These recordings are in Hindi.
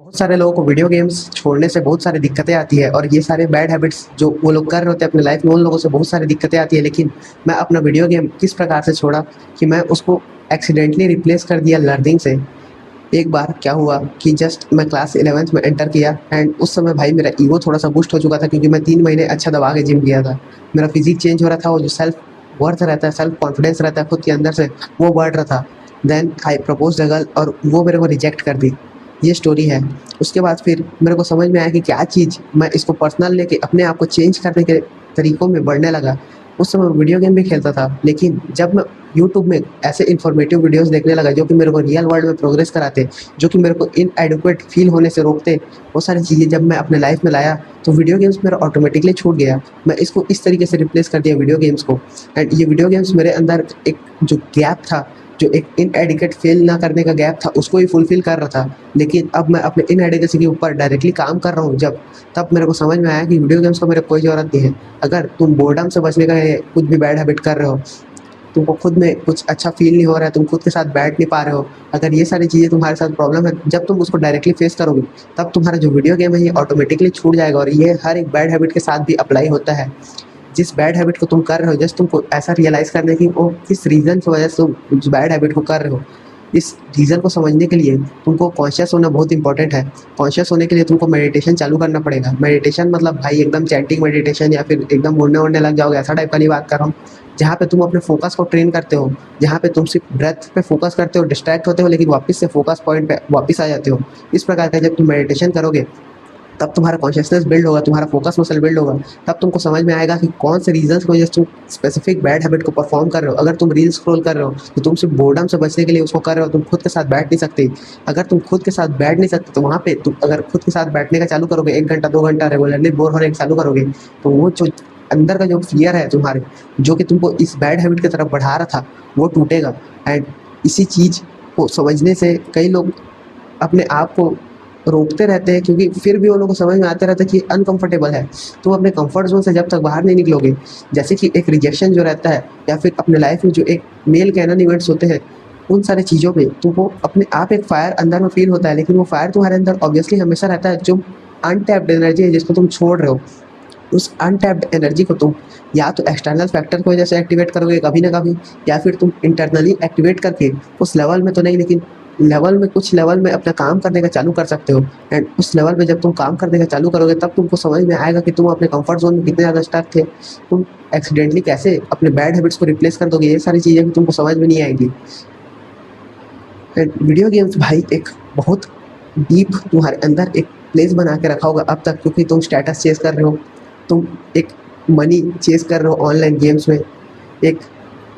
बहुत सारे लोगों को वीडियो गेम्स छोड़ने से बहुत सारी दिक्कतें आती है और ये सारे बैड हैबिट्स जो वो लोग कर रहे होते हैं अपने लाइफ में, उन लोगों से बहुत सारी दिक्कतें आती है। लेकिन मैं अपना वीडियो गेम किस प्रकार से छोड़ा कि मैं उसको एक्सीडेंटली रिप्लेस कर दिया लर्निंग से। एक बार क्या हुआ कि जस्ट मैं क्लास 11th में एंटर किया एंड उस समय भाई मेरा ईगो थोड़ा सा बूस्ट हो चुका था, क्योंकि मैं 3 महीने अच्छा दबा के जिम गया था। मेरा फिजिक चेंज हो रहा था, वो जो सेल्फ वर्थ रहता है, सेल्फ कॉन्फिडेंस रहता है खुद के अंदर से, वो बढ़ रहा था। Then I propose a girl और वो मेरे को रिजेक्ट कर दी। ये स्टोरी है। उसके बाद फिर मेरे को समझ में आया कि क्या चीज़ मैं इसको पर्सनल लेके अपने आप को चेंज करने के तरीकों में बढ़ने लगा। उस समय वीडियो गेम भी खेलता था, लेकिन जब मैं यूट्यूब में ऐसे इन्फॉर्मेटिव वीडियोस देखने लगा जो कि मेरे को रियल वर्ल्ड में प्रोग्रेस कराते, जो कि मेरे को इनएडिक्वेट फील होने से रोकते, वो सारी चीज़ें जब मैं अपने लाइफ में लाया तो वीडियो गेम्स मेरा ऑटोमेटिकली छूट गया। मैं इसको इस तरीके से रिप्लेस कर दिया वीडियो गेम्स को। एंड ये वीडियो गेम्स मेरे अंदर एक जो गैप था, जो एक इनएडिक्वेट फील ना करने का गैप था, उसको ही फुलफिल कर रहा था। लेकिन अब मैं अपने इनएडिक्वेसी के ऊपर डायरेक्टली काम कर रहा हूँ जब, तब मेरे को समझ में आया कि वीडियो गेम्स का मेरे को कोई ज़रूरत नहीं है। अगर तुम बोर्डम से बचने का ये कुछ भी बैड हैबिट कर रहे हो, तुमको खुद में कुछ अच्छा फ़ील नहीं हो रहा है, तुम खुद के साथ बैठ नहीं पा रहे हो, अगर ये सारी चीज़ें तुम्हारे साथ प्रॉब्लम है, जब तुम उसको डायरेक्टली फेस करोगे, तब तुम्हारा जो वीडियो गेम है ये ऑटोमेटिकली छूट जाएगा। और ये हर एक बैड हैबिट के साथ भी अप्लाई होता है। जिस बैड हैबिट को तुम कर रहे हो, जस्ट तुमको ऐसा रियलाइज़ करना है कि वो किस रीज़न की वजह से तुम उस बैड हैबिट को कर रहे हो। इस रीज़न को समझने के लिए तुमको कॉन्शियस होना बहुत इंपॉर्टेंट है। कॉन्शियस होने के लिए तुमको मेडिटेशन चालू करना पड़ेगा। मेडिटेशन मतलब भाई एकदम चैंटिंग मेडिटेशन या फिर एकदम उड़ने-उड़ने लग जाओगे, ऐसा टाइप का नहीं बात कर रहा हूँ। जहाँ पे तुम अपने फ़ोकस को ट्रेन करते हो, जहाँ पे तुम सिर्फ़ ब्रेथ पे फ़ोकस करते हो, डिस्ट्रैक्ट होते हो, लेकिन वापस से फ़ोकस पॉइंट पे वापस आ जाते हो। इस प्रकार का जब तुम मेडिटेशन करोगे, तब तुम्हारा कॉन्शियसनेस बिल्ड होगा, तुम्हारा फोकस मसल बिल्ड होगा। तब तुमको समझ में आएगा कि कौन से रीजंस की वजह से तुम स्पेसिफिक बैड हैबिट को परफॉर्म कर रहे हो। अगर तुम रील स्क्रॉल कर रहे हो तो तुम सिर्फ बोर्डम से बचने के लिए उसको कर रहे हो, तुम खुद के साथ बैठ नहीं सकते। अगर तुम खुद के साथ बैठ नहीं सकते तो वहाँ पे तुम अगर खुद के साथ बैठने का चालू करोगे, 1 घंटा 2 घंटा रेगुलरली बोर होने का चालू करोगे, तो वो जो अंदर का जो फियर है तुम्हारे, जो कि तुमको इस बैड हैबिट की तरफ बढ़ा रहा था, वो टूटेगा। एंड इसी चीज़ को समझने से कई लोग अपने आप को रोकते रहते हैं, क्योंकि फिर भी उन लोगों को समझ में आता रहता है कि अनकंफर्टेबल है। तुम अपने कंफर्ट जोन से जब तक बाहर नहीं निकलोगे, जैसे कि एक रिजेक्शन जो रहता है, या फिर अपने लाइफ में जो एक मेल कैनन इवेंट्स होते हैं, उन सारी चीज़ों में तुमको अपने आप एक फायर अंदर में फील होता है, लेकिन वो फायर तुम्हारे अंदर ऑब्वियसली हमेशा रहता है। जो अनटैप्ड एनर्जी है जिसको तुम छोड़ रहे हो, उस अनटैप्ड एनर्जी को तुम या तो एक्सटर्नल फैक्टर की वजह से एक्टिवेट करोगे कभी ना कभी, या फिर तुम इंटरनली एक्टिवेट करके उस लेवल में तो नहीं, लेकिन लेवल में कुछ लेवल में अपना काम करने का चालू कर सकते हो। एंड उस लेवल में जब तुम काम करने का चालू करोगे, तब तुमको समझ में आएगा कि तुम अपने कंफर्ट जोन में कितने ज़्यादा स्टक थे। तुम एक्सीडेंटली कैसे अपने बैड हैबिट्स को रिप्लेस कर दोगे, ये सारी चीज़ें भी तुमको समझ में नहीं आएंगी। एंड वीडियो गेम्स भाई एक बहुत डीप तुम्हारे अंदर एक प्लेस बना के रखा होगा अब तक, क्योंकि तुम स्टेटस चेस कर रहे हो, तुम एक मनी चेस कर रहे हो ऑनलाइन गेम्स में, एक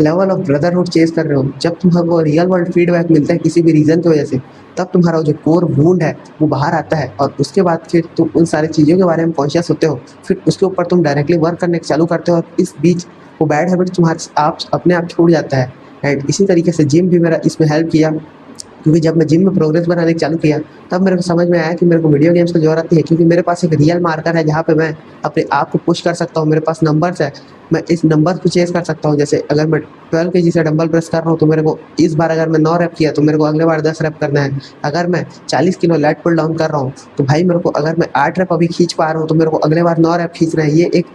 लेवल ऑफ ब्रदरहुड चेस कर रहे हो। जब तुम्हारा रियल वर्ल्ड फीडबैक मिलता है किसी भी रीज़न की वजह से, तब तुम्हारा जो कोर वूंड है वो बाहर आता है, और उसके बाद फिर तुम उन सारी चीज़ों के बारे में कॉन्शियस होते हो, फिर उसके ऊपर तुम डायरेक्टली वर्क करने चालू करते हो, और इस बीच वो बैड हैबिट तुम्हारे आप अपने आप छूट जाता है। एंड इसी तरीके से जिम भी मेरा इसमें हेल्प किया, क्योंकि जब मैं जिम में प्रोग्रेस बनाने चालू किया, तब मेरे को समझ में आया कि मेरे को वीडियो गेम्स की ज़रूरत नहीं है, क्योंकि मेरे पास एक रियल मार्कर है जहाँ पे मैं अपने आप को पुश कर सकता हूँ। मेरे पास नंबर्स है, मैं इस नंबर को चेस कर सकता हूँ। जैसे अगर मैं 12 केजी से डंबल प्रेस कर रहा हूँ, तो मेरे को इस बार अगर मैं 9 रैप किया तो मेरे को अगले बार 10 रैप करना है। अगर मैं 40 किलो लेट पुल डाउन कर रहा हूँ, तो भाई मेरे को अगर मैं 8 रैप अभी खींच पा रहा हूँ, तो मेरे को अगले बार 9 रैप खींचना है। ये एक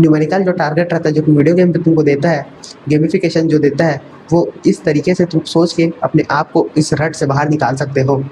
न्यूमेरिकल जो टारगेट रहता है, जो कि वीडियो गेम पे तुमको देता है, गेमिफिकेशन जो देता है, वो इस तरीके से तुम सोच के अपने आप को इस रट से बाहर निकाल सकते हो।